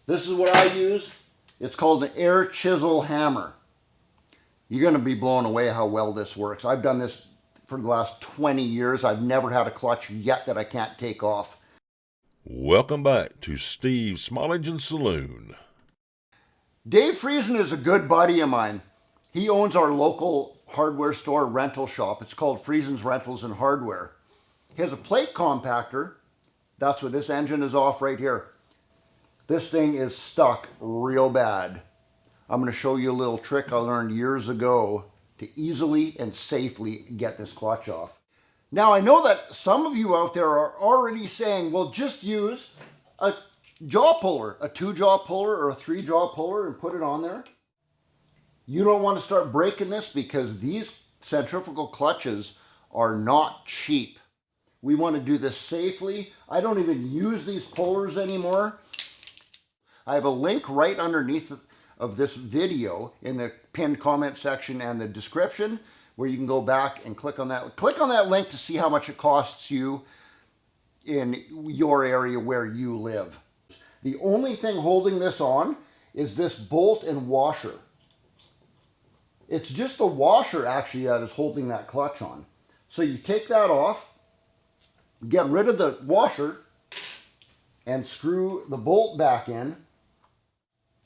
This is what I use. It's called an air chisel hammer. You're going to be blown away how well this works. I've done this for the last 20 years. I've never had a clutch yet that I can't take off. Welcome back to Steve Smollingen's Saloon. Dave Friesen is a good buddy of mine. He owns our local hardware store rental shop. It's called Friesen's Rentals and Hardware. He has a plate compactor. That's what this engine is off right here. This thing is stuck real bad. I'm going to show you a little trick I learned years ago to easily and safely get this clutch off. Now I know that some of you out there are already saying, well, just use a jaw puller, a 2-jaw puller or a 3-jaw puller and put it on there. You don't want to start breaking this because these centrifugal clutches are not cheap. We want to do this safely. I don't even use these pullers anymore. I have a link right underneath of this video in the pinned comment section and the description where you can go back and click on that. Click on that link to see how much it costs you in your area where you live. The only thing holding this on is this bolt and washer. It's just the washer actually that is holding that clutch on. So you take that off, get rid of the washer, and screw the bolt back in.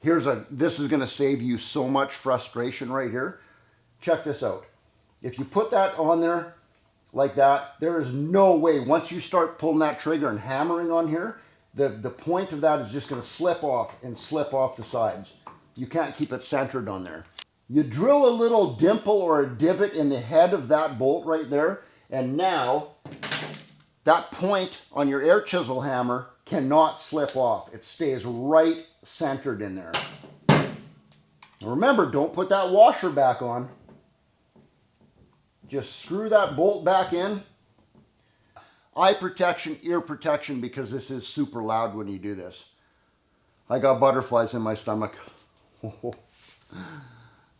This is going to save you so much frustration right here. Check this out. If you put that on there like that, there is no way, once you start pulling that trigger and hammering on here, the point of that is just going to slip off and slip off the sides. You can't keep it centered on there. You drill a little dimple or a divot in the head of that bolt right there, and now that point on your air chisel hammer cannot slip off. It stays right centered in there. Now remember, don't put that washer back on. Just screw that bolt back in. Eye protection, ear protection, because this is super loud when you do this. I got butterflies in my stomach. I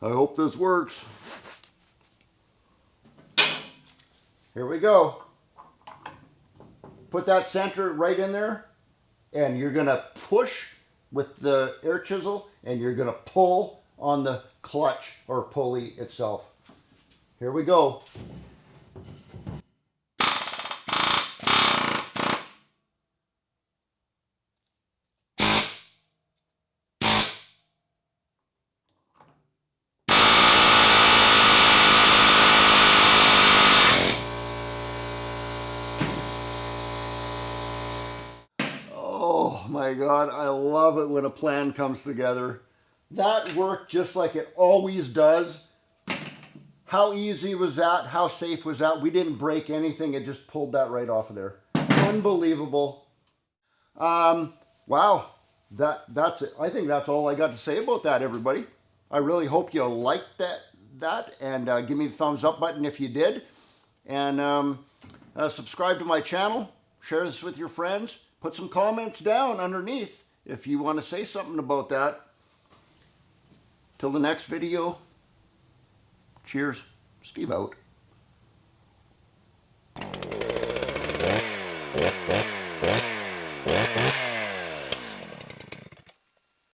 hope this works. Here we go. Put that center right in there, and you're going to push with the air chisel, and you're going to pull on the clutch or pulley itself. Here we go. Oh my God, I love it when a plan comes together. That worked just like it always does. How easy was that? How safe was that? We didn't break anything. It just pulled that right off of there. Unbelievable. Wow, that's it. I think that's all I got to say about that, everybody. I really hope you liked that and give me the thumbs up button if you did. And subscribe to my channel. Share this with your friends. Put some comments down underneath if you want to say something about that. Till the next video. Cheers. Steve out.